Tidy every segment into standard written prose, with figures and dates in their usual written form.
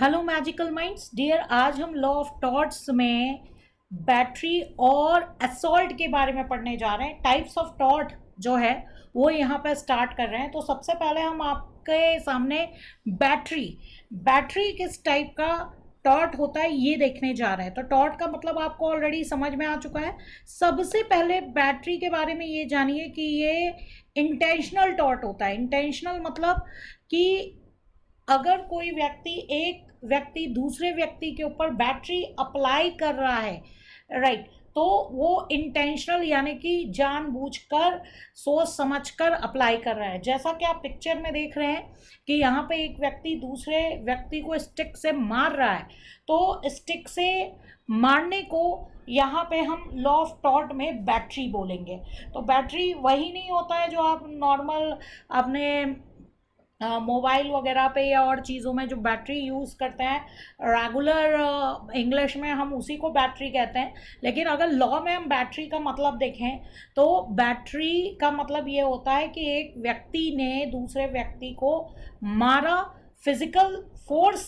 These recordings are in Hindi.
हेलो मैजिकल माइंड्स डियर, आज हम लॉ ऑफ टॉर्ट्स में बैटरी और असॉल्ट के बारे में पढ़ने जा रहे हैं। टाइप्स ऑफ टॉर्ट जो है वो यहाँ पे स्टार्ट कर रहे हैं। तो सबसे पहले हम आपके सामने बैटरी बैटरी किस टाइप का टॉर्ट होता है ये देखने जा रहे हैं। तो टॉर्ट का मतलब आपको ऑलरेडी समझ में आ चुका है। सबसे पहले बैटरी के बारे में ये जानिए कि ये इंटेंशनल टॉर्ट होता है। इंटेंशनल मतलब कि अगर कोई एक व्यक्ति दूसरे व्यक्ति के ऊपर बैटरी अप्लाई कर रहा है, राइट, तो वो इंटेंशनल यानी कि जानबूझकर सोच समझकर अप्लाई कर रहा है। जैसा कि आप पिक्चर में देख रहे हैं कि यहाँ पे एक व्यक्ति दूसरे व्यक्ति को स्टिक से मार रहा है, तो स्टिक से मारने को यहाँ पे हम लॉ ऑफ टॉर्ट में बैटरी बोलेंगे। तो बैटरी वही नहीं होता है जो आप नॉर्मल अपने मोबाइल वगैरह पे या और चीज़ों में जो बैटरी यूज़ करते हैं, रेगुलर इंग्लिश में हम उसी को बैटरी कहते हैं। लेकिन अगर लॉ में हम बैटरी का मतलब देखें तो बैटरी का मतलब ये होता है कि एक व्यक्ति ने दूसरे व्यक्ति को मारा, फिजिकल फोर्स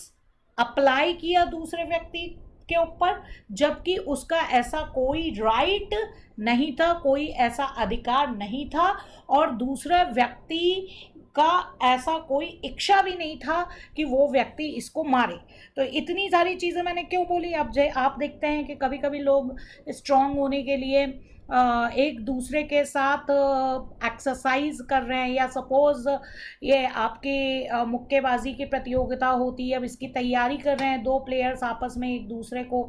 अप्लाई किया दूसरे व्यक्ति के ऊपर, जबकि उसका ऐसा कोई राइट नहीं था, कोई ऐसा अधिकार नहीं था और दूसरा व्यक्ति का ऐसा कोई इच्छा भी नहीं था कि वो व्यक्ति इसको मारे। तो इतनी सारी चीज़ें मैंने क्यों बोली। अब आप देखते हैं कि कभी कभी लोग स्ट्रांग होने के लिए एक दूसरे के साथ एक्सरसाइज कर रहे हैं, या सपोज ये आपकी मुक्केबाजी की प्रतियोगिता होती है, अब इसकी तैयारी कर रहे हैं, दो प्लेयर्स आपस में एक दूसरे को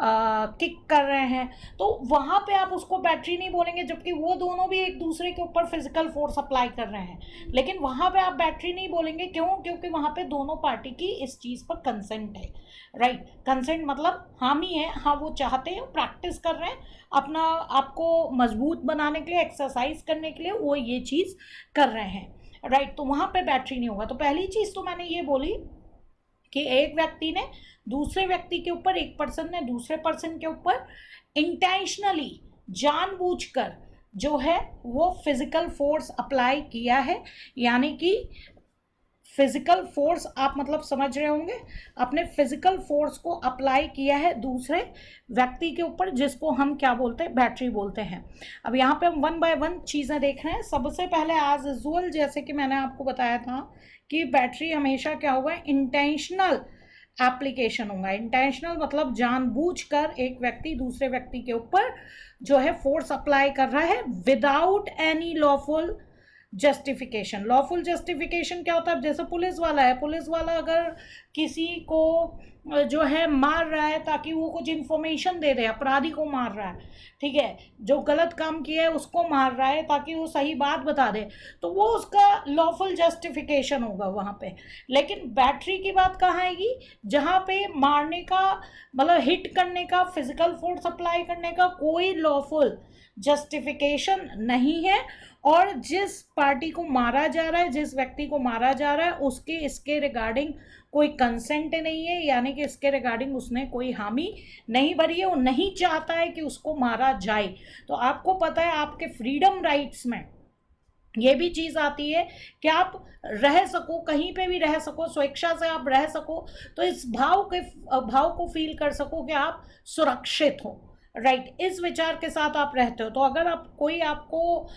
किक कर रहे हैं, तो वहाँ पे आप उसको बैटरी नहीं बोलेंगे, जबकि वो दोनों भी एक दूसरे के ऊपर फिजिकल फोर्स अप्लाई कर रहे हैं। लेकिन वहाँ पे आप बैटरी नहीं बोलेंगे, क्यों? क्योंकि वहाँ पे दोनों पार्टी की इस चीज़ पर कंसेंट है, राइट। कंसेंट मतलब हामी है, हाँ वो चाहते हैं, प्रैक्टिस कर रहे हैं अपना आपको मजबूत बनाने के लिए, एक्सरसाइज करने के लिए वो ये चीज़ कर रहे हैं, राइट। तो वहाँ पे बैटरी नहीं होगा। तो पहली चीज़ तो मैंने ये बोली कि एक व्यक्ति ने दूसरे व्यक्ति के ऊपर, एक पर्सन ने दूसरे पर्सन के ऊपर इंटेंशनली जानबूझकर जो है वो फिजिकल फोर्स अप्लाई किया है, यानी कि फिजिकल फोर्स आप मतलब समझ रहे होंगे, अपने फिजिकल फोर्स को अप्लाई किया है दूसरे व्यक्ति के ऊपर, जिसको हम क्या बोलते हैं? बैटरी बोलते हैं। अब यहाँ पे हम वन बाय वन चीज़ें देख रहे हैं। सबसे पहले एज यूजुअल जैसे कि मैंने आपको बताया था कि बैटरी हमेशा क्या होगा? इंटेंशनल एप्लीकेशन होगा। इंटेंशनल मतलब जानबूझकर एक व्यक्ति दूसरे व्यक्ति के ऊपर जो है फोर्स अप्लाई कर रहा है without any lawful justification. Lawful justification क्या होता है? जैसे पुलिस वाला है, पुलिस वाला अगर किसी को जो है मार रहा है ताकि वो कुछ इन्फॉर्मेशन दे दे, अपराधी को मार रहा है, ठीक है, जो गलत काम किया है उसको मार रहा है ताकि वो सही बात बता दे, तो वो उसका लॉफुल जस्टिफिकेशन होगा वहाँ पे। लेकिन बैटरी की बात कहाँ आएगी? जहाँ पे मारने का मतलब हिट करने का, फिजिकल फोर्स अप्लाई करने का कोई लॉफुल जस्टिफिकेशन नहीं है, और जिस पार्टी को मारा जा रहा है, जिस व्यक्ति को मारा जा रहा है, उसके इसके रिगार्डिंग कोई कंसेंट नहीं है, यानी कि इसके रिगार्डिंग उसने कोई हामी नहीं भरी है, वो नहीं चाहता है कि उसको मारा जाए। तो आपको पता है आपके फ्रीडम राइट्स में ये भी चीज़ आती है कि आप रह सको, कहीं पे भी रह सको, स्वेच्छा से आप रह सको, तो इस भाव को फील कर सको कि आप सुरक्षित हो, राइट। इस विचार के साथ आप रहते हो। तो अगर कोई आपको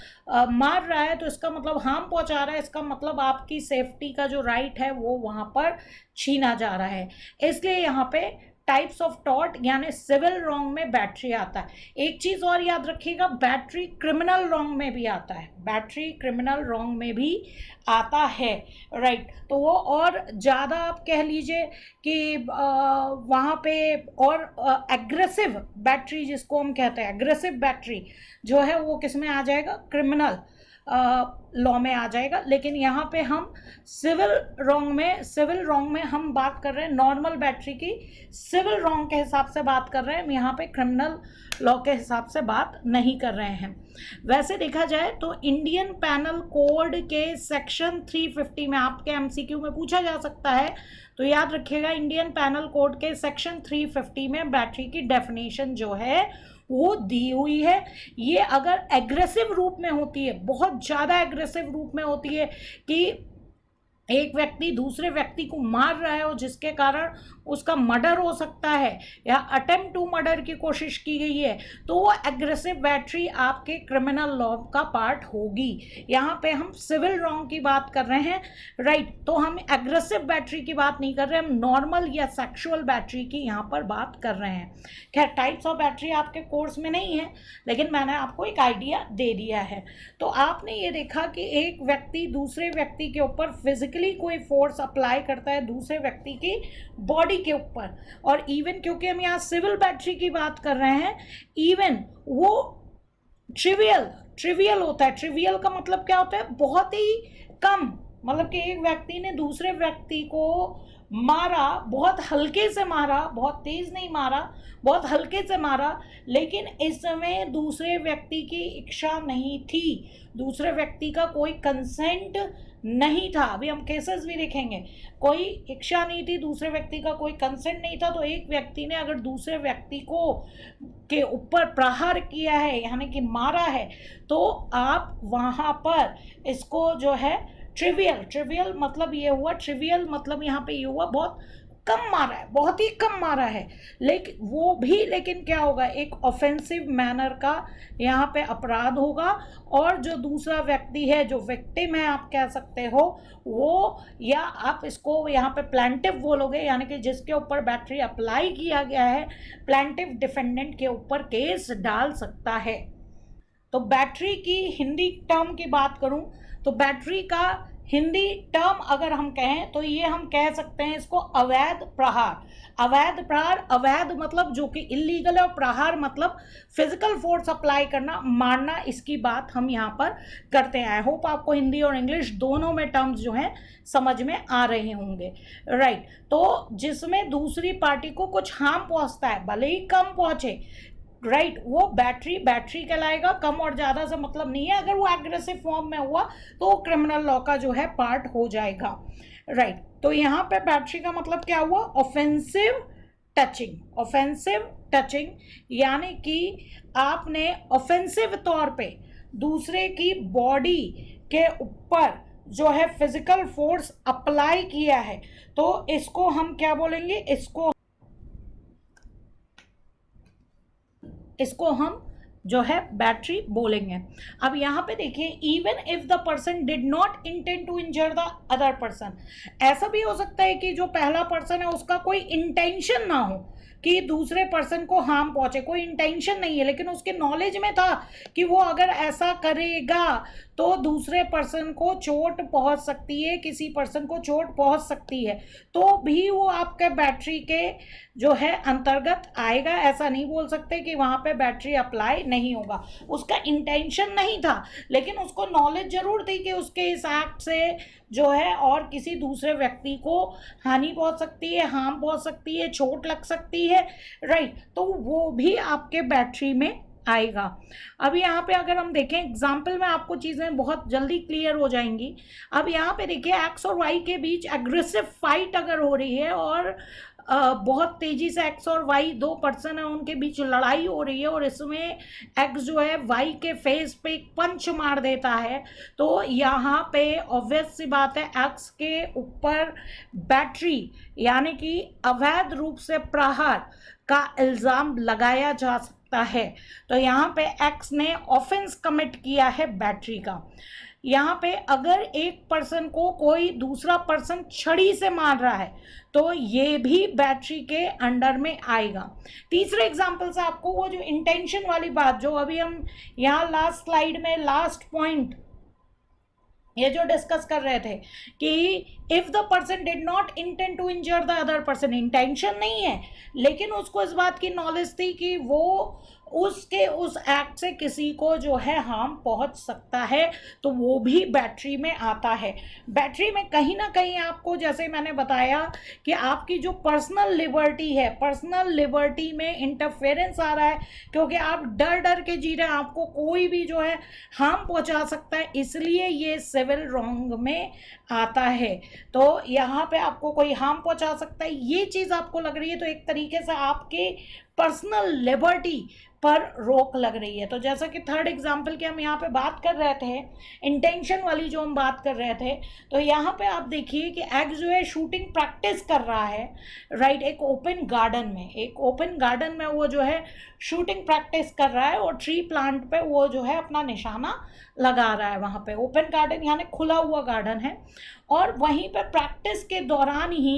मार रहा है तो इसका मतलब हार्म पहुंचा रहा है, इसका मतलब आपकी सेफ्टी का जो राइट है वो वहां पर छीना जा रहा है। इसलिए यहाँ पे टाइप्स ऑफ टॉर्ट यानी सिविल रॉन्ग में बैटरी आता है। एक चीज़ और याद रखिएगा, बैटरी क्रिमिनल रॉन्ग में भी आता है, बैटरी क्रिमिनल रॉन्ग में भी आता है, राइट। तो वो और ज़्यादा आप कह लीजिए कि वहाँ पे और एग्रेसिव बैटरी जिसको हम कहते हैं, एग्रेसिव बैटरी जो है वो किस में आ जाएगा? क्रिमिनल लॉ में आ जाएगा। लेकिन यहाँ पे हम सिविल रॉन्ग में हम बात कर रहे हैं नॉर्मल बैटरी की, सिविल रॉन्ग के हिसाब से बात कर रहे हैं हम, यहाँ पे क्रिमिनल लॉ के हिसाब से बात नहीं कर रहे हैं। वैसे देखा जाए तो इंडियन पैनल कोड के सेक्शन 350 में आपके एमसीक्यू में पूछा जा सकता है, तो याद रखिएगा इंडियन पैनल कोड के सेक्शन 350 में बैटरी की डेफिनेशन जो है वो दी हुई है। ये अगर एग्रेसिव रूप में होती है, बहुत ज़्यादा एग्रेसिव रूप में होती है कि एक व्यक्ति दूसरे व्यक्ति को मार रहा है और जिसके कारण उसका मर्डर हो सकता है या अटेम्प्ट टू मर्डर की कोशिश की गई है, तो वो एग्रेसिव बैटरी आपके क्रिमिनल लॉ का पार्ट होगी। यहाँ पे हम सिविल रॉन्ग की बात कर रहे हैं, राइट। तो हम एग्रेसिव बैटरी की बात नहीं कर रहे, हम नॉर्मल या सेक्सुअल बैटरी की यहाँ पर बात कर रहे हैं। खैर, टाइप्स ऑफ बैटरी आपके कोर्स में नहीं है, लेकिन मैंने आपको एक आइडिया दे दिया है। तो आपने ये देखा कि एक व्यक्ति दूसरे व्यक्ति के ऊपर फिजिकली कोई फोर्स अप्लाई करता है दूसरे व्यक्ति की बॉडी के ऊपर, और इवन क्योंकि हम यहाँ सिविल बैटरी की बात कर रहे हैं, इवन वो ट्रिवियल होता है। ट्रिवियल का मतलब क्या होता है? बहुत ही कम, मतलब कि एक व्यक्ति ने दूसरे व्यक्ति को मारा, बहुत हल्के से मारा, बहुत तेज नहीं मारा, बहुत हल्के से मारा, लेकिन इस समय दूसरे व्यक्ति की इच्छा नहीं थी, दूसरे व्यक्ति का कोई कंसेंट नहीं था। अभी हम केसेस भी देखेंगे, कोई इच्छा नहीं थी, दूसरे व्यक्ति का कोई कंसेंट नहीं था। तो एक व्यक्ति ने अगर दूसरे व्यक्ति को के ऊपर प्रहार किया है, यानी कि मारा है, तो आप वहाँ पर इसको जो है ट्रिवियल मतलब ये हुआ, ट्रिवियल मतलब यहाँ पे ये हुआ बहुत कम मारा है, बहुत ही कम मारा है, लेकिन क्या होगा, एक ऑफेंसिव मैनर का यहाँ पे अपराध होगा। और जो दूसरा व्यक्ति है, जो विक्टिम है आप कह सकते हो, वो, या आप इसको यहाँ पे प्लेंटिव बोलोगे, यानी कि जिसके ऊपर बैटरी अप्लाई किया गया है, प्लेंटिव डिफेंडेंट के ऊपर केस डाल सकता है। तो बैटरी की हिंदी टर्म की बात करूं तो बैटरी का हिंदी टर्म अगर हम कहें तो ये हम कह सकते हैं इसको अवैध प्रहार। अवैध प्रहार, अवैध मतलब जो कि इलीगल है, और प्रहार मतलब फिजिकल फोर्स अप्लाई करना, मारना, इसकी बात हम यहाँ पर करते हैं। आई होप आपको हिंदी और इंग्लिश दोनों में टर्म्स जो हैं समझ में आ रहे होंगे, राइट। तो जिसमें दूसरी पार्टी को कुछ हार्म पहुँचता है, भले ही कम पहुँचे, राइट, वो बैटरी कहलाएगा। कम और ज़्यादा से मतलब नहीं है, अगर वो एग्रेसिव फॉर्म में हुआ तो वो क्रिमिनल लॉ का जो है पार्ट हो जाएगा, राइट। तो यहाँ पे बैटरी का मतलब क्या हुआ? ऑफेंसिव टचिंग, यानी कि आपने ऑफेंसिव तौर पे दूसरे की बॉडी के ऊपर जो है फिजिकल फोर्स अप्लाई किया है, तो इसको हम क्या बोलेंगे? इसको हम जो है बैटरी बोलेंगे। अब यहाँ पे देखिए, even if the person did not intend to injure the other person, ऐसा भी हो सकता है कि जो पहला पर्सन है उसका कोई इंटेंशन ना हो कि दूसरे पर्सन को हार्म पहुंचे, कोई इंटेंशन नहीं है, लेकिन उसके नॉलेज में था कि वो अगर ऐसा करेगा तो दूसरे पर्सन को चोट पहुंच सकती है, किसी पर्सन को चोट पहुंच सकती है, तो भी वो आपके बैटरी के जो है अंतर्गत आएगा। ऐसा नहीं बोल सकते कि वहाँ पे बैटरी अप्लाई नहीं होगा। उसका इंटेंशन नहीं था, लेकिन उसको नॉलेज जरूर थी कि उसके इस एक्ट से जो है और किसी दूसरे व्यक्ति को हानि पहुंच सकती है, हार्म पहुंच सकती है, चोट लग सकती है, राइट। तो वो भी आपके बैटरी में आएगा। अब यहाँ पे अगर हम देखें एग्जाम्पल में, आपको चीज़ें बहुत जल्दी क्लियर हो जाएंगी। अब यहाँ पे देखिए, एक्स और वाई के बीच एग्रेसिव फाइट अगर हो रही है और बहुत तेजी से एक्स और वाई दो पर्सन है, उनके बीच लड़ाई हो रही है, और इसमें एक्स जो है वाई के फेस पे एक पंच मार देता है, तो यहाँ पे ऑब्वियस सी बात है एक्स के ऊपर बैटरी यानी कि अवैध रूप से प्रहार का इल्ज़ाम लगाया जा सकता है। तो यहाँ पे एक्स ने ऑफेंस कमिट किया है बैटरी का। यहाँ पे अगर एक पर्सन को कोई दूसरा पर्सन छड़ी से मार रहा है तो ये भी बैटरी के अंडर में आएगा। तीसरे एग्जांपल से आपको वो जो इंटेंशन वाली बात, जो अभी हम यहाँ लास्ट स्लाइड में लास्ट पॉइंट ये जो डिस्कस कर रहे थे कि if the person did not intend to injure the other person, intention नहीं है लेकिन उसको इस बात की नॉलेज थी कि वो उसके उस एक्ट से किसी को जो है हार्म पहुंच सकता है, तो वो भी बैटरी में आता है। बैटरी में कहीं ना कहीं आपको, जैसे मैंने बताया कि आपकी जो पर्सनल लिबर्टी है, पर्सनल लिबर्टी में इंटरफेरेंस आ रहा है, क्योंकि आप डर के जी रहे हैं, आपको कोई भी जो है हार्म पहुंचा सकता है, इसलिए ये सिविल रॉन्ग में आता है। तो यहाँ पे आपको कोई हार्म पहुंचा सकता है, ये चीज़ आपको लग रही है, तो एक तरीके से आपके पर्सनल लिबर्टी पर रोक लग रही है। तो जैसा कि थर्ड एग्जाम्पल की हम यहाँ पे बात कर रहे थे, इंटेंशन वाली जो हम बात कर रहे थे, तो यहाँ पे आप देखिए कि एक्स जो है शूटिंग प्रैक्टिस कर रहा है, राइट, एक ओपन गार्डन में वो जो है शूटिंग प्रैक्टिस कर रहा है और ट्री प्लांट पे वो जो है अपना निशाना लगा रहा है। वहाँ पे ओपन गार्डन यानी खुला हुआ गार्डन है, और वहीं पे प्रैक्टिस के दौरान ही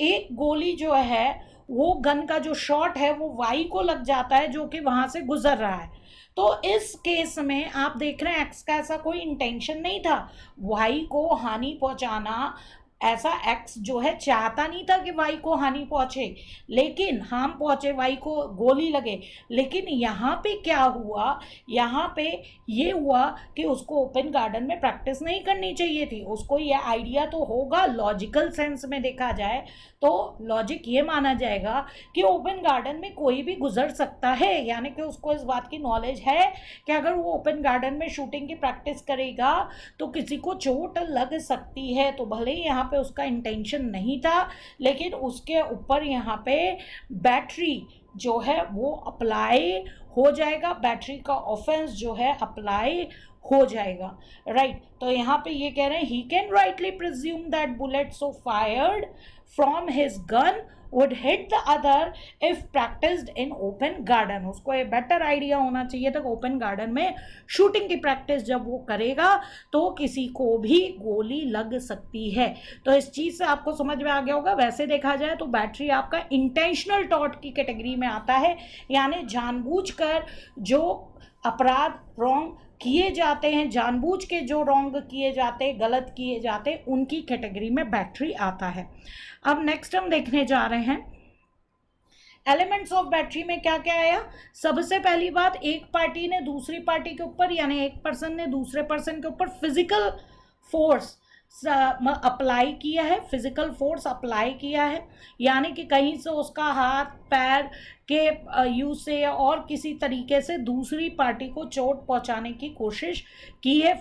एक गोली जो है, वो गन का जो शॉट है वो वाई को लग जाता है, जो कि वहां से गुजर रहा है। तो इस केस में आप देख रहे हैं एक्स का ऐसा कोई इंटेंशन नहीं था वाई को हानि पहुंचाना। ऐसा एक्स जो है चाहता नहीं था कि वाई को हानि पहुंचे, लेकिन हार्म पहुंचे, वाई को गोली लगे। लेकिन यहाँ पे क्या हुआ, यहाँ पे ये हुआ कि उसको ओपन गार्डन में प्रैक्टिस नहीं करनी चाहिए थी। उसको ये आइडिया तो होगा, लॉजिकल सेंस में देखा जाए तो लॉजिक ये माना जाएगा कि ओपन गार्डन में कोई भी गुजर सकता है, यानी कि उसको इस बात की नॉलेज है कि अगर वो ओपन गार्डन में शूटिंग की प्रैक्टिस करेगा तो किसी को चोट लग सकती है। तो भले ही यहाँ पे उसका इंटेंशन नहीं था, लेकिन उसके ऊपर यहाँ पे बैटरी जो है वो अप्लाई हो जाएगा, बैटरी का ऑफेंस जो है अप्लाई हो जाएगा, राइट। तो यहाँ पे ये कह रहे हैं he can rightly presume that bullet so fired from his gun would hit the other if practiced in open garden। उसको ये बेटर आइडिया होना चाहिए था ओपन गार्डन में शूटिंग की प्रैक्टिस जब वो करेगा तो किसी को भी गोली लग सकती है। तो इस चीज़ से आपको समझ में आ गया होगा। वैसे देखा जाए तो बैटरी आपका इंटेंशनल टॉर्ट की कैटेगरी में आता है, यानी जानबूझकर जो अपराध रॉन्ग किए जाते हैं, जानबूझ के जो रॉन्ग किए जाते, गलत किए जाते, उनकी कैटेगरी में बैटरी आता है। अब नेक्स्ट हम देखने जा रहे हैं एलिमेंट्स ऑफ बैटरी में क्या क्या आया। सबसे पहली बात, एक पार्टी ने दूसरी पार्टी के ऊपर, यानी एक पर्सन ने दूसरे पर्सन के ऊपर फिजिकल फोर्स अप्लाई किया है, फिजिकल फोर्स अप्लाई किया है, यानी कि कहीं से उसका हाथ पैर के यूज से और किसी तरीके से दूसरी पार्टी को चोट पहुंचाने की कोशिश की है,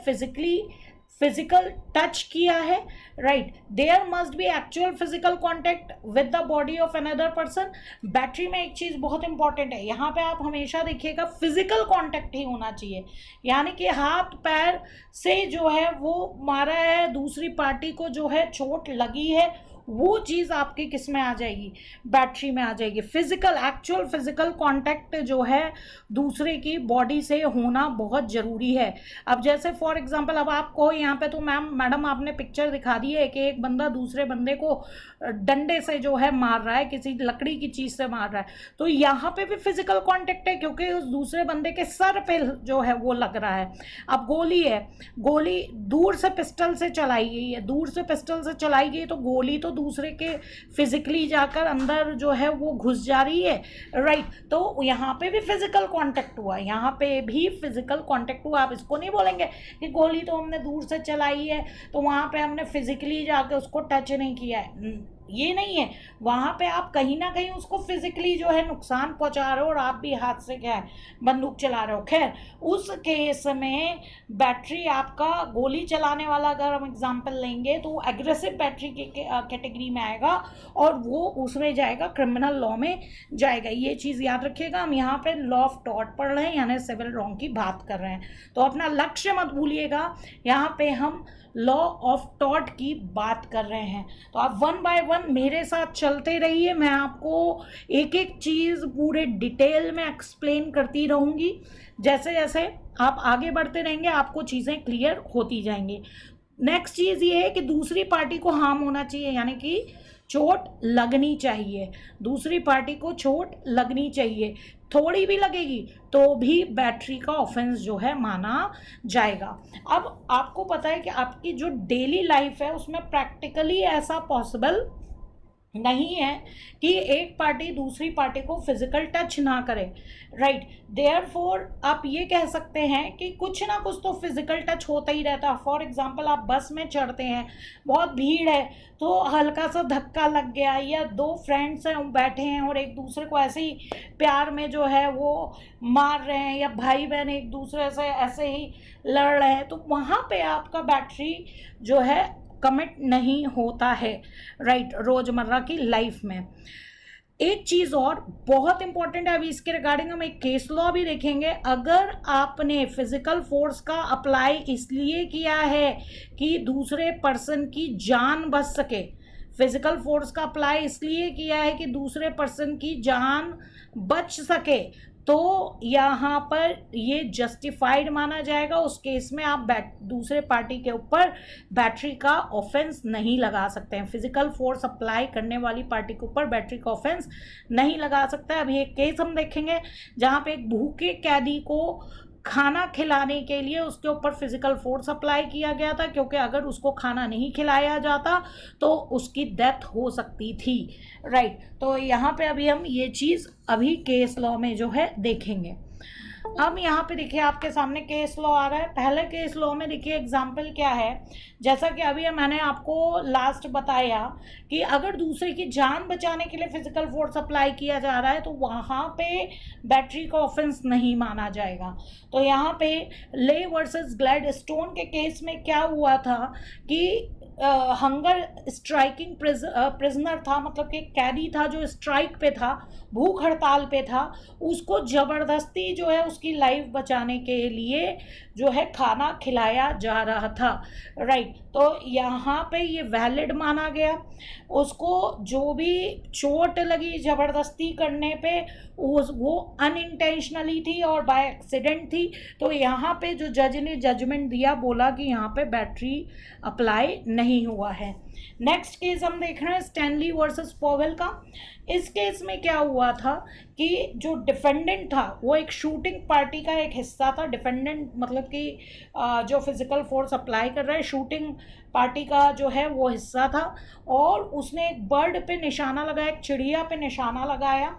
फिजिकल टच किया है, right. There must be actual physical contact with the body of another person. Battery में एक चीज बहुत इंपॉर्टेंट है, यहाँ पे आप हमेशा देखिएगा फिजिकल कॉन्टेक्ट ही होना चाहिए, यानी कि हाथ पैर से जो है वो मारा है, दूसरी पार्टी को जो है चोट लगी है, वो चीज़ आपकी किस में आ जाएगी, बैटरी में आ जाएगी। फिजिकल, एक्चुअल फिजिकल कांटेक्ट जो है दूसरे की बॉडी से होना बहुत ज़रूरी है। अब जैसे फॉर एग्जांपल, अब आपको यहाँ पे तो मैडम आपने पिक्चर दिखा दी है कि एक बंदा दूसरे बंदे को डंडे से जो है मार रहा है, किसी लकड़ी की चीज़ से मार रहा है, तो यहाँ पे भी फिजिकल कांटेक्ट है क्योंकि उस दूसरे बंदे के सर पे जो है वो लग रहा है। अब गोली है, गोली दूर से पिस्टल से चलाई गई है, दूर से पिस्टल से चलाई गई तो गोली तो दूसरे के फिजिकली जाकर अंदर जो है वो घुस जा रही है, राइट। तो यहाँ पे भी फिजिकल कांटेक्ट हुआ, यहाँ पे भी फिजिकल कांटेक्ट हुआ। आप इसको नहीं बोलेंगे कि गोली तो हमने दूर से चलाई है तो वहाँ पे हमने फिजिकली जाकर उसको टच नहीं किया है, ये नहीं है। वहाँ पे आप कहीं ना कहीं उसको फिजिकली जो है नुकसान पहुँचा रहे हो और आप भी हाथ से क्या है बंदूक चला रहे हो। खैर, उस केस में बैटरी आपका, गोली चलाने वाला अगर हम एग्जांपल लेंगे तो एग्रेसिव बैटरी के कैटेगरी में आएगा और वो उसमें जाएगा, क्रिमिनल लॉ में जाएगा। ये चीज़ याद रखिएगा। हम यहाँ पे लॉ ऑफ टॉर्ट पढ़ रहे हैं, यानी सिविल रॉन्ग की बात कर रहे हैं, तो अपना लक्ष्य मत भूलिएगा। यहाँ पे हम लॉ ऑफ टॉर्ट की बात कर रहे हैं। तो आप वन बाय वन मेरे साथ चलते रहिए, मैं आपको एक एक चीज़ पूरे डिटेल में एक्सप्लेन करती रहूँगी। जैसे जैसे आप आगे बढ़ते रहेंगे आपको चीज़ें क्लियर होती जाएंगी। नेक्स्ट चीज़ ये है कि दूसरी पार्टी को हार्म होना चाहिए, यानी कि चोट लगनी चाहिए, दूसरी पार्टी को चोट लगनी चाहिए। थोड़ी भी लगेगी तो भी बैटरी का ऑफेंस जो है माना जाएगा। अब आपको पता है कि आपकी जो डेली लाइफ है उसमें प्रैक्टिकली ऐसा पॉसिबल नहीं है कि एक पार्टी दूसरी पार्टी को फिजिकल टच ना करे, राइट। देयरफॉर आप ये कह सकते हैं कि कुछ ना कुछ तो फिजिकल टच होता ही रहता है। फॉर एग्जांपल, आप बस में चढ़ते हैं, बहुत भीड़ है, तो हल्का सा धक्का लग गया, या दो फ्रेंड्स हैं बैठे हैं और एक दूसरे को ऐसे ही प्यार में जो है वो मार रहे हैं, या भाई बहन एक दूसरे से ऐसे ही लड़ रहे हैं, तो वहाँ पे आपका बैटरी जो है कमिट नहीं होता है, राइट, रोजमर्रा की लाइफ में। एक चीज और बहुत इंपॉर्टेंट है, अभी इसके रिगार्डिंग हम एक केस लॉ भी देखेंगे। अगर आपने फिजिकल फोर्स का अप्लाई इसलिए किया है कि दूसरे पर्सन की जान बच सके, फिजिकल फोर्स का अप्लाई इसलिए किया है कि दूसरे पर्सन की जान बच सके, तो यहाँ पर ये जस्टिफाइड माना जाएगा। उस केस में आप दूसरे पार्टी के ऊपर बैटरी का ऑफेंस नहीं लगा सकते हैं। फिजिकल फोर्स अप्लाई करने वाली पार्टी के ऊपर बैटरी का ऑफेंस नहीं लगा सकता है। अभी एक केस हम देखेंगे जहाँ पे एक भूखे कैदी को खाना खिलाने के लिए उसके ऊपर फिजिकल फोर्स अप्लाई किया गया था, क्योंकि अगर उसको खाना नहीं खिलाया जाता तो उसकी डेथ हो सकती थी, राइट। तो यहाँ पे अभी हम ये चीज़ अभी केस लॉ में जो है देखेंगे। अब यहाँ पे देखिए आपके सामने केस लॉ आ रहा है। पहले केस लॉ में देखिए एग्जाम्पल क्या है, जैसा कि अभी मैंने आपको लास्ट बताया कि अगर दूसरे की जान बचाने के लिए फिजिकल फोर्स अप्लाई किया जा रहा है तो वहाँ पे बैटरी का ऑफेंस नहीं माना जाएगा। तो यहाँ पे ले वर्सेस ग्लैडस्टोन के केस में क्या हुआ था कि हंगर स्ट्राइकिंग प्रिजनर था, मतलब कि कैदी था जो स्ट्राइक पे था, भूख हड़ताल पे था, उसको ज़बरदस्ती जो है उसकी लाइफ बचाने के लिए जो है खाना खिलाया जा रहा था, राइट। तो यहाँ पे ये वैलिड माना गया। उसको जो भी चोट लगी ज़बरदस्ती करने पे वो अनइंटेंशनली थी और बाय एक्सीडेंट थी। तो यहाँ पे जो जज ने जजमेंट दिया, बोला कि यहाँ पे बैटरी अप्लाई नहीं हुआ है। नेक्स्ट केस हम देख रहे हैं स्टैनली वर्सेस पॉवेल का। इस केस में क्या हुआ था कि जो डिफेंडेंट था वो एक शूटिंग पार्टी का एक हिस्सा था। डिफेंडेंट मतलब कि जो फिजिकल फोर्स अप्लाई कर रहा है शूटिंग पार्टी का जो है वो हिस्सा था, और उसने एक बर्ड पे निशाना लगाया, एक चिड़िया पे निशाना लगाया,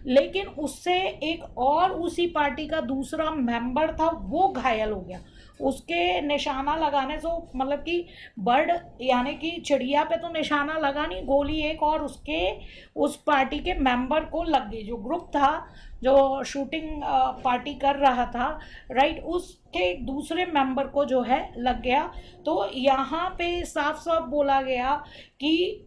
लेकिन उससे एक और उसी पार्टी का दूसरा मेंबर था वो घायल हो गया। उसके निशाना लगाने से मतलब कि बर्ड यानी कि चिड़िया पे तो निशाना लगा नहीं, गोली एक और उसके उस पार्टी के मेंबर को लग गई। जो ग्रुप था जो शूटिंग पार्टी कर रहा था, राइट, उसके दूसरे मेंबर को जो है लग गया। तो यहाँ पे साफ साफ बोला गया कि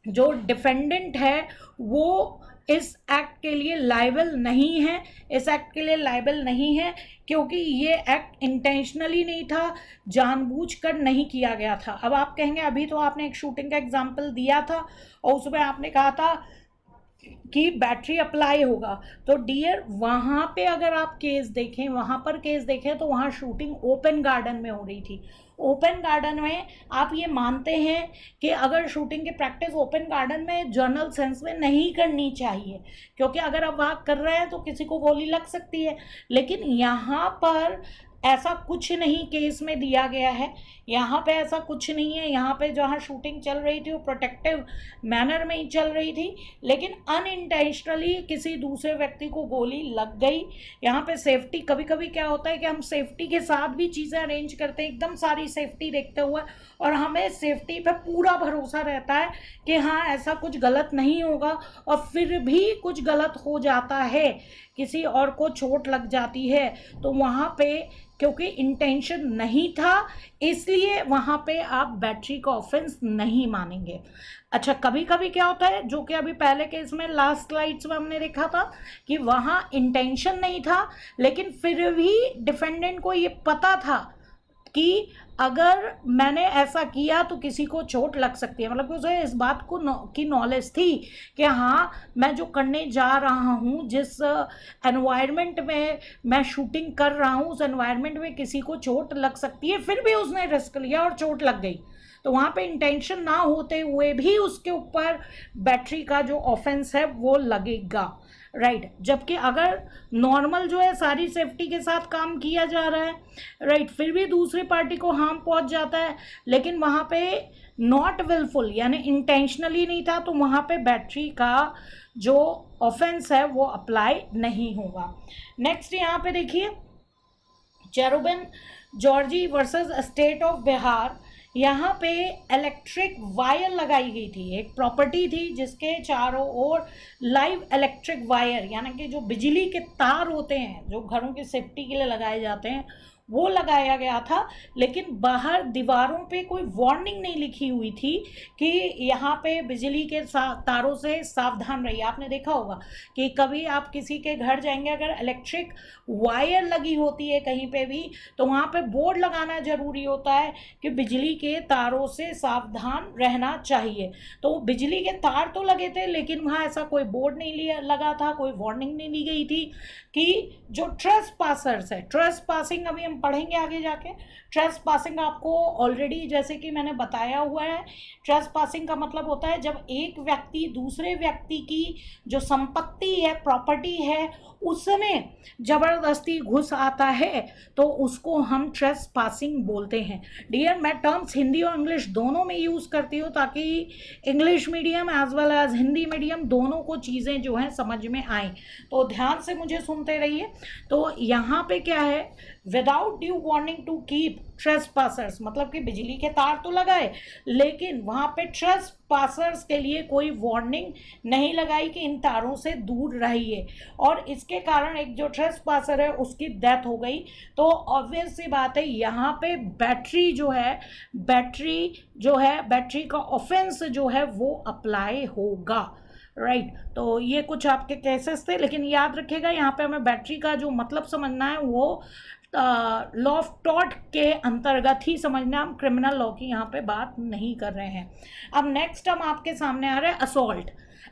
जो डिफेंडेंट है वो इस एक्ट के लिए लायबल नहीं है, इस एक्ट के लिए लायबल नहीं है क्योंकि ये एक्ट इंटेंशनली नहीं था, जानबूझकर नहीं किया गया था। अब आप कहेंगे अभी तो आपने एक शूटिंग का एग्जाम्पल दिया था और उसमें आपने कहा था कि बैटरी अप्लाई होगा। तो डियर वहाँ पे अगर आप केस देखें, वहाँ पर केस देखें तो वहाँ शूटिंग ओपन गार्डन में हो रही थी। ओपन गार्डन में आप ये मानते हैं कि अगर शूटिंग की प्रैक्टिस ओपन गार्डन में जर्नल सेंस में नहीं करनी चाहिए, क्योंकि अगर आप वहाँ कर रहे हैं तो किसी को गोली लग सकती है। लेकिन यहाँ पर ऐसा कुछ नहीं केस में दिया गया है, यहाँ पे ऐसा कुछ नहीं है। यहाँ पे जहाँ शूटिंग चल रही थी वो प्रोटेक्टिव मैनर में ही चल रही थी, लेकिन अनइंटेंशनली किसी दूसरे व्यक्ति को गोली लग गई। यहाँ पे सेफ्टी, कभी कभी क्या होता है कि हम सेफ्टी के साथ भी चीज़ें अरेंज करते हैं, एकदम सारी सेफ्टी देखते हुए, और हमें सेफ्टी पे पूरा भरोसा रहता है कि हाँ ऐसा कुछ गलत नहीं होगा, और फिर भी कुछ गलत हो जाता है, किसी और को चोट लग जाती है। तो वहाँ पे क्योंकि इंटेंशन नहीं था इसलिए वहाँ पे आप बैटरी का ऑफेंस नहीं मानेंगे। अच्छा, कभी कभी क्या होता है, जो कि अभी पहले केस में लास्ट स्लाइड्स में हमने देखा था कि वहाँ इंटेंशन नहीं था, लेकिन फिर भी डिफेंडेंट को ये पता था कि अगर मैंने ऐसा किया तो किसी को चोट लग सकती है, मतलब कि उसे इस बात को की नॉलेज थी कि हाँ मैं जो करने जा रहा हूँ, जिस एनवायरनमेंट में मैं शूटिंग कर रहा हूँ उस एनवायरनमेंट में किसी को चोट लग सकती है, फिर भी उसने रिस्क लिया और चोट लग गई। तो वहाँ पे इंटेंशन ना होते हुए भी उसके ऊपर बैटरी का जो ऑफेंस है वो लगेगा, राइट। जबकि अगर नॉर्मल जो है सारी सेफ्टी के साथ काम किया जा रहा है, राइट, फिर भी दूसरी पार्टी को हार्म पहुंच जाता है, लेकिन वहाँ पे नॉट विलफुल यानी इंटेंशनली नहीं था, तो वहाँ पे बैटरी का जो ऑफेंस है वो अप्लाई नहीं होगा। नेक्स्ट यहाँ पे देखिए Cherubin George versus state of Bihar. यहाँ पे इलेक्ट्रिक वायर लगाई गई थी, एक प्रॉपर्टी थी जिसके चारों ओर लाइव इलेक्ट्रिक वायर यानी कि जो बिजली के तार होते हैं जो घरों की सेफ्टी के लिए लगाए जाते हैं वो लगाया गया था, लेकिन बाहर दीवारों पे कोई वार्निंग नहीं लिखी हुई थी कि यहाँ पे बिजली के तारों से सावधान रहिए। आपने देखा होगा कि कभी आप किसी के घर जाएंगे, अगर इलेक्ट्रिक वायर लगी होती है कहीं पे भी, तो वहाँ पे बोर्ड लगाना ज़रूरी होता है कि बिजली के तारों से सावधान रहना चाहिए। तो बिजली के तार तो लगे थे, लेकिन वहाँ ऐसा कोई बोर्ड नहीं लिया लगा था, कोई वार्निंग नहीं ली गई थी कि जो ट्रेसपासर्स है, ट्रेसपासिंग अभी हम पढ़ेंगे आगे जाके। ट्रेसपासिंग आपको ऑलरेडी जैसे कि मैंने बताया हुआ है, ट्रेसपासिंग का मतलब होता है जब एक व्यक्ति दूसरे व्यक्ति की जो संपत्ति है, प्रॉपर्टी है, उसमें जबरदस्ती घुस आता है तो उसको हम ट्रेसपासिंग बोलते हैं। डियर, मैं टर्म्स हिंदी और इंग्लिश दोनों में यूज़ करती हूँ ताकि English medium as well as Hindi medium दोनों को चीज़ें जो हैं समझ में आएँ, तो ध्यान से मुझे सुनते रहिए। तो यहाँ पे क्या है, without due warning to keep trespassers, मतलब कि बिजली के तार तो लगाए, लेकिन वहाँ पे ट्रेसपासर्स के लिए कोई वार्निंग नहीं लगाई कि इन तारों से दूर रहिए, और इसके कारण एक जो ट्रेसपासर है उसकी डेथ हो गई। तो ऑब्वियस सी बात है, यहाँ पे बैटरी का ऑफेंस जो है वो अप्लाई होगा, राइट। तो ये कुछ आपके केसेस थे, लेकिन याद रखिएगा यहाँ पे हमें बैटरी का जो मतलब समझना है वो लॉ ऑफ टॉर्ट के अंतर्गत ही समझना, हम क्रिमिनल लॉ की यहाँ पे बात नहीं कर रहे हैं। अब नेक्स्ट हम आपके सामने आ रहे हैं असॉल्ट।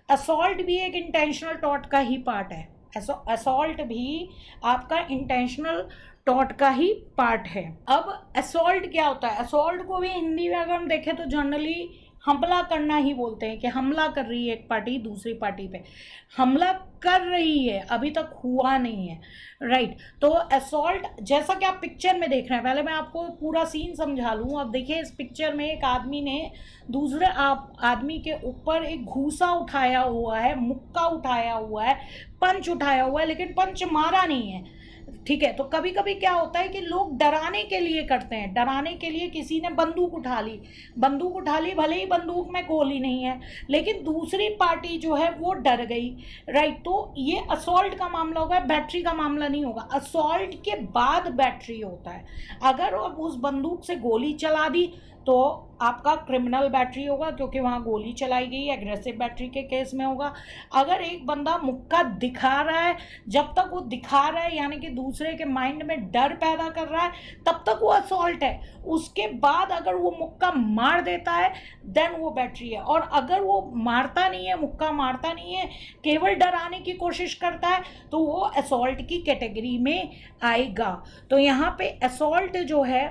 असॉल्ट भी एक इंटेंशनल टॉर्ट का ही पार्ट है। असॉल्ट भी आपका इंटेंशनल टॉर्ट का ही पार्ट है। अब असॉल्ट क्या होता है? असॉल्ट को भी हिंदी में अगर हम देखें तो जनरली हमला करना ही बोलते हैं, कि हमला कर रही है एक पार्टी दूसरी पार्टी पे, हमला कर रही है, अभी तक हुआ नहीं है, राइट। तो असॉल्ट जैसा कि आप पिक्चर में देख रहे हैं, पहले मैं आपको पूरा सीन समझा लूँ। अब देखिए, इस पिक्चर में एक आदमी ने दूसरे आदमी के ऊपर एक घूसा उठाया हुआ है, मुक्का उठाया हुआ है, पंच उठाया हुआ है, लेकिन पंच मारा नहीं है, ठीक है। तो कभी कभी क्या होता है कि लोग डराने के लिए करते हैं, डराने के लिए किसी ने बंदूक उठा ली, भले ही बंदूक में गोली नहीं है, लेकिन दूसरी पार्टी जो है वो डर गई, राइट। तो ये असॉल्ट का मामला होगा, बैटरी का मामला नहीं होगा। असॉल्ट के बाद बैटरी होता है। अगर अब उस बंदूक से गोली चला दी तो आपका क्रिमिनल बैटरी होगा, क्योंकि वहाँ गोली चलाई गई, एग्रेसिव बैटरी के केस में होगा। अगर एक बंदा मुक्का दिखा रहा है, जब तक वो दिखा रहा है यानी कि दूसरे के माइंड में डर पैदा कर रहा है, तब तक वो असॉल्ट है। उसके बाद अगर वो मुक्का मार देता है देन वो बैटरी है। और अगर वो मारता नहीं है, मुक्का मारता नहीं है, केवल डराने की कोशिश करता है, तो वो असॉल्ट की कैटेगरी में आएगा। तो यहाँ पे असॉल्ट जो है,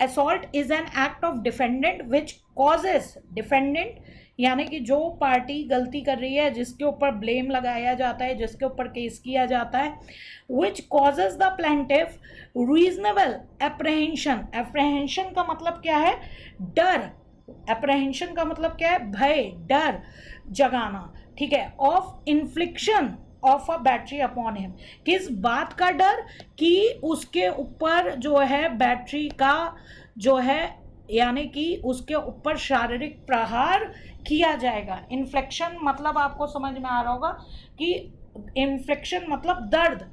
assault is an act of defendant which causes defendant यानी कि जो पार्टी गलती कर रही है, जिसके ऊपर ब्लेम लगाया जाता है, जिसके ऊपर केस किया जाता है, which causes the plaintiff reasonable apprehension। apprehension का मतलब क्या है? डर। apprehension का मतलब क्या है? भय, डर जगाना, ठीक है। Of इन्फ्लिक्शन of a battery upon him. किस बात का डर? कि उसके ऊपर जो है बैटरी का जो है, यानी कि उसके ऊपर शारीरिक प्रहार किया जाएगा। इन्फ्लिक्शन मतलब आपको समझ में आ रहा होगा कि इन्फ्लिक्शन मतलब दर्द,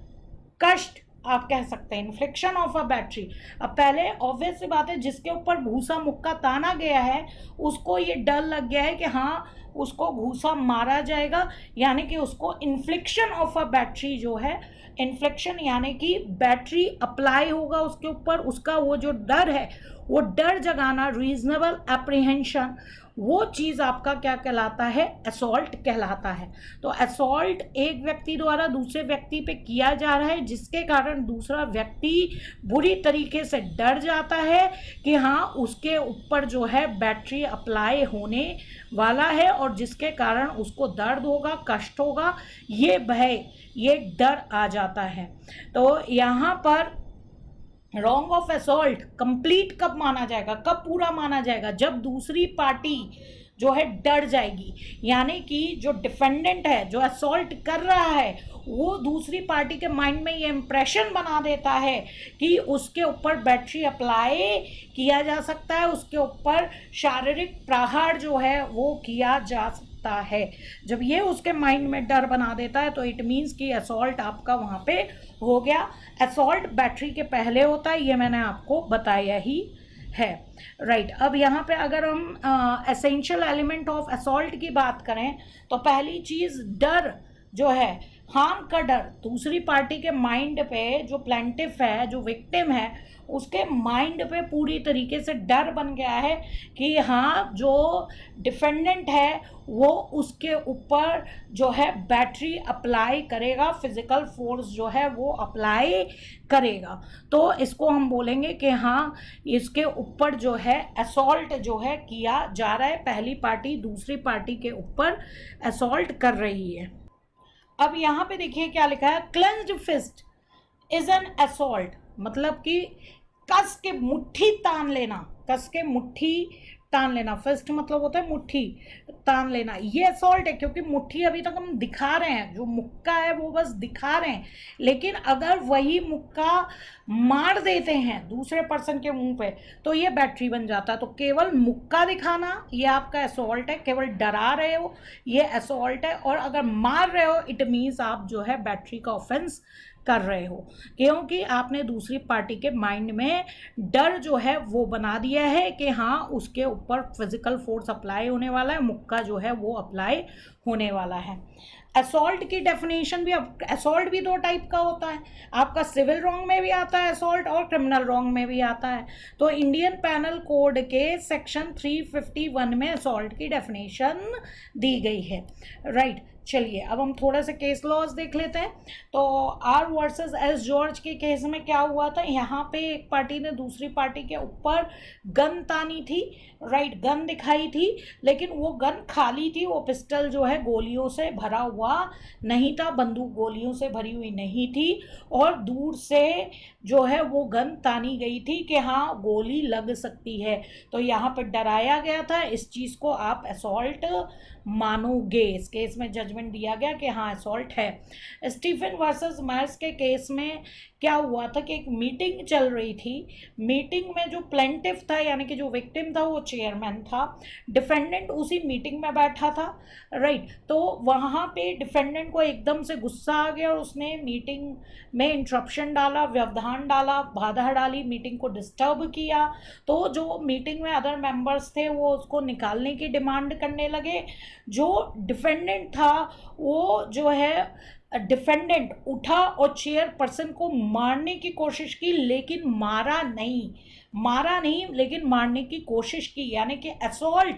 कष्ट आप कह सकते हैं, इन्फ्लिक्शन ऑफ अ बैटरी। अब पहले ऑब्वियस सी बात है, जिसके ऊपर घूसा मुक्का ताना गया है उसको ये डर लग गया है कि हाँ उसको घूसा मारा जाएगा, यानी कि उसको इन्फ्लिक्शन ऑफ अ बैटरी जो है, इन्फ्लिक्शन यानी कि बैटरी अप्लाई होगा उसके ऊपर, उसका वो जो डर है, वो डर जगाना, रीजनेबल एप्रीहेंशन, वो चीज़ आपका क्या कहलाता है? असॉल्ट कहलाता है। तो असॉल्ट एक व्यक्ति द्वारा दूसरे व्यक्ति पे किया जा रहा है, जिसके कारण दूसरा व्यक्ति बुरी तरीके से डर जाता है कि हाँ उसके ऊपर जो है बैटरी अप्लाई होने वाला है, और जिसके कारण उसको दर्द होगा, कष्ट होगा, ये भय, ये डर आ जाता है। तो यहाँ पर रॉन्ग ऑफ असॉल्ट कंप्लीट कब माना जाएगा, कब पूरा माना जाएगा? जब दूसरी पार्टी जो है डर जाएगी, यानी कि जो डिफेंडेंट है, जो असॉल्ट कर रहा है, वो दूसरी पार्टी के माइंड में ये इंप्रेशन बना देता है कि उसके ऊपर बैटरी अप्लाई किया जा सकता है, उसके ऊपर शारीरिक प्रहार जो है वो किया जा सकता है। सकता है। जब ये उसके माइंड में डर बना देता है तो इट मीन्स कि असॉल्ट आपका वहाँ पे हो गया। असॉल्ट बैटरी के पहले होता है, ये मैंने आपको बताया ही है। राइट, अब यहाँ पे अगर हम एसेंशियल एलिमेंट ऑफ असॉल्ट की बात करें तो पहली चीज़ डर जो है, हार्म का डर दूसरी पार्टी के माइंड पे, जो प्लेंटिफ है, जो विक्टिम है, उसके माइंड पे पूरी तरीके से डर बन गया है कि हाँ जो डिफेंडेंट है वो उसके ऊपर जो है बैटरी अप्लाई करेगा, फिजिकल फोर्स जो है वो अप्लाई करेगा। तो इसको हम बोलेंगे कि हाँ इसके ऊपर जो है असॉल्ट जो है किया जा रहा है, पहली पार्टी दूसरी पार्टी के ऊपर असॉल्ट कर रही है। अब यहाँ पे देखिए क्या लिखा है, clenched fist is an assault, मतलब कि कस के मुट्ठी तान लेना, कस के मुट्ठी तान लेना, फिस्ट मतलब होता है मुट्ठी तान लेना, ये असॉल्ट है। क्योंकि मुट्ठी अभी तक हम दिखा रहे हैं, जो मुक्का है वो बस दिखा रहे हैं, लेकिन अगर वही मुक्का मार देते हैं दूसरे पर्सन के मुंह पे तो ये बैटरी बन जाता है। तो केवल मुक्का दिखाना ये आपका असॉल्ट है, केवल डरा रहे हो ये असॉल्ट है, और अगर मार रहे हो इट मीन्स आप जो है बैटरी का ऑफेंस कर रहे हो, क्योंकि आपने दूसरी पार्टी के माइंड में डर जो है वो बना दिया है कि हाँ उसके ऊपर फिजिकल फोर्स अप्लाई होने वाला है, मुक्का जो है वो अप्लाई होने वाला है। असॉल्ट की डेफिनेशन भी, अब असॉल्ट भी दो टाइप का होता है, आपका सिविल रॉन्ग में भी आता है असॉल्ट और क्रिमिनल रॉन्ग में भी आता है। तो इंडियन पैनल कोड के सेक्शन 351 में असॉल्ट की डेफिनेशन दी गई है। राइट, चलिए अब हम थोड़ा सा केस लॉज देख लेते हैं। तो आर वर्सेस एस जॉर्ज के केस में क्या हुआ था, यहाँ पे एक पार्टी ने दूसरी पार्टी के ऊपर गन तानी थी, राइट, गन दिखाई थी, लेकिन वो गन खाली थी, वो पिस्टल जो है गोलियों से भरा हुआ नहीं था, बंदूक गोलियों से भरी हुई नहीं थी, और दूर से जो है वो गन तानी गई थी कि हाँ गोली लग सकती है। तो यहाँ पर डराया गया था, इस चीज़ को आप असॉल्ट मानोगे। इस केस में जजमेंट दिया गया कि हाँ असॉल्ट है। स्टीफन वर्सेस मायर्स के केस में क्या हुआ था कि एक मीटिंग चल रही थी, मीटिंग में जो प्लेंटिफ था यानी कि जो विक्टिम था वो चेयरमैन था, डिफेंडेंट उसी मीटिंग में बैठा था, राइट। तो वहाँ पे डिफेंडेंट को एकदम से गुस्सा आ गया और उसने मीटिंग में इंटरप्शन डाला, व्यवधान डाला, बाधा डाली, मीटिंग को डिस्टर्ब किया। तो जो मीटिंग में अदर मेंबर्स थे वो उसको निकालने की डिमांड करने लगे। जो डिफेंडेंट था वो जो है डिफेंडेंट उठा और चेयरपर्सन को मारने की कोशिश की, लेकिन मारा नहीं लेकिन मारने की कोशिश की, यानी कि असॉल्ट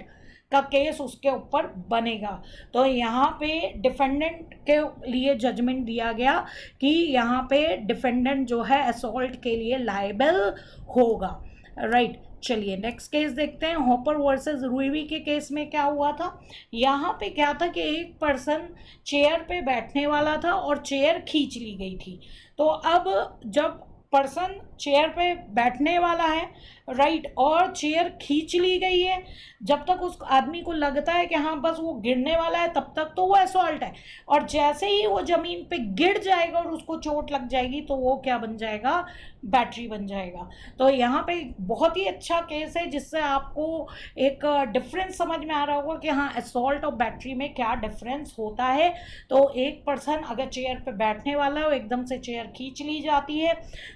का केस उसके ऊपर बनेगा। तो यहाँ पे डिफेंडेंट के लिए जजमेंट दिया गया कि यहाँ पे डिफेंडेंट जो है असॉल्ट के लिए लायबल होगा, राइट। चलिए नेक्स्ट केस देखते हैं, हॉपर वर्सेस रुईवी के केस में क्या हुआ था। यहाँ पे क्या था कि एक पर्सन चेयर पे बैठने वाला था और चेयर खींच ली गई थी। तो अब जब पर्सन चेयर पे बैठने वाला है, राइट, और चेयर खींच ली गई है, जब तक उस आदमी को लगता है कि हाँ बस वो गिरने वाला है तब तक तो वो असॉल्ट है, और जैसे ही वो ज़मीन पे गिर जाएगा और उसको चोट लग जाएगी तो वो क्या बन जाएगा, बैटरी बन जाएगा। तो यहाँ पे बहुत ही अच्छा केस है जिससे आपको एक डिफरेंस समझ में आ रहा होगा कि हाँ असॉल्ट और बैटरी में क्या डिफरेंस होता है। तो एक पर्सन अगर चेयर पे बैठने वाला है, एकदम से चेयर खींच ली जाती है,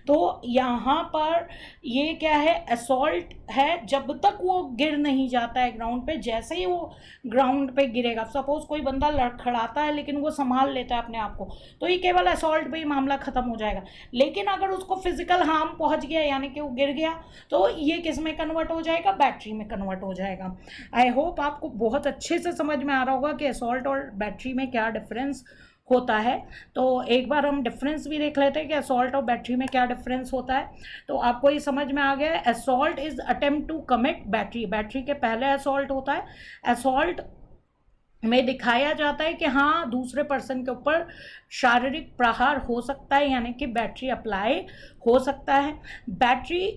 तो यहाँ पर ये क्या है, असॉल्ट है जब तक वो गिर नहीं जाता है ग्राउंड पे। जैसे ही वो ग्राउंड पे गिरेगा, सपोज कोई बंदा लड़खड़ाता है लेकिन वो संभाल लेता है अपने आप को, तो ये केवल असॉल्ट पे ही मामला खत्म हो जाएगा। लेकिन अगर उसको फिजिकल हार्म पहुंच गया यानी कि वो गिर गया, तो ये किस में कन्वर्ट हो जाएगा, बैटरी में कन्वर्ट हो जाएगा। आई होप आपको बहुत अच्छे से समझ में आ रहा होगा कि असॉल्ट और बैटरी में क्या डिफरेंस होता है। तो एक बार हम डिफरेंस भी देख लेते हैं कि असॉल्ट और बैटरी में क्या डिफरेंस होता है। तो आपको ये समझ में आ गया है, assault is attempt to commit battery, battery के पहले असॉल्ट होता है। असॉल्ट में दिखाया जाता है कि हाँ दूसरे पर्सन के ऊपर शारीरिक प्रहार हो सकता है, यानी कि बैटरी अप्लाई हो सकता है। बैटरी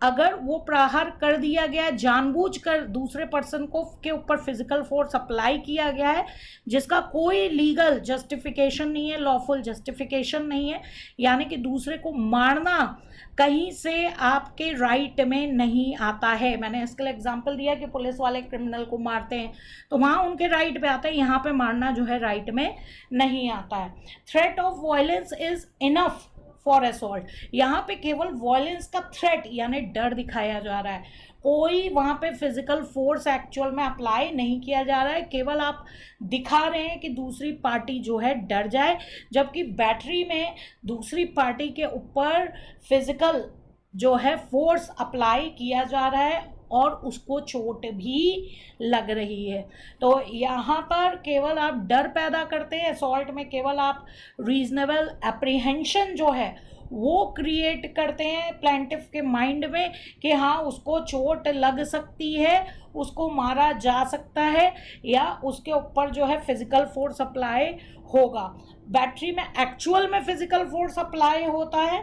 अगर वो प्रहार कर दिया गया जानबूझकर, दूसरे पर्सन को के ऊपर फिजिकल फोर्स अप्लाई किया गया है जिसका कोई लीगल जस्टिफिकेशन नहीं है, लॉफुल जस्टिफिकेशन नहीं है, यानी कि दूसरे को मारना कहीं से आपके राइट में नहीं आता है। मैंने इसके लिए एग्जांपल दिया कि पुलिस वाले क्रिमिनल को मारते हैं तो वहाँ उनके राइट पे आता है, यहाँ पे मारना जो है राइट में नहीं आता है। Threat of violence is enough for assault, यहाँ पे केवल वायलेंस का थ्रेट यानी डर दिखाया जा रहा है, कोई वहाँ पे फिजिकल फोर्स एक्चुअल में अप्लाई नहीं किया जा रहा है, केवल आप दिखा रहे हैं कि दूसरी पार्टी जो है डर जाए, जबकि बैटरी में दूसरी पार्टी के ऊपर फिजिकल जो है फोर्स अप्लाई किया जा रहा है और उसको चोट भी लग रही है। तो यहाँ पर केवल आप डर पैदा करते हैं, असॉल्ट में केवल आप रीजनेबल एप्रीहेंशन जो है वो क्रिएट करते हैं प्लेंटिफ के माइंड में कि हाँ उसको चोट लग सकती है, उसको मारा जा सकता है या उसके ऊपर जो है फिजिकल फोर्स अप्लाई होगा। बैटरी में एक्चुअल में फिजिकल फोर्स अप्लाई होता है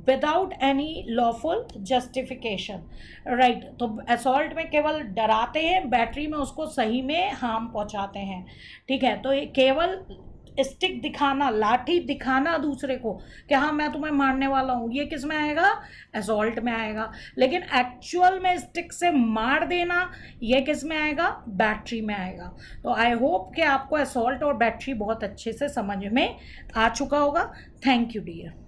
without any lawful justification, right. तो असॉल्ट में केवल डराते हैं, बैटरी में उसको सही में हार्म पहुंचाते हैं, ठीक है। तो ये केवल स्टिक दिखाना, लाठी दिखाना दूसरे को कि हाँ मैं तुम्हें मारने वाला हूँ, ये किस में आएगा, असॉल्ट में आएगा। लेकिन एक्चुअल में स्टिक से मार देना ये किस में आएगा, बैटरी में आएगा। तो आई होप कि आपको असॉल्ट और बैटरी बहुत अच्छे से समझ में आ चुका होगा। Thank you dear.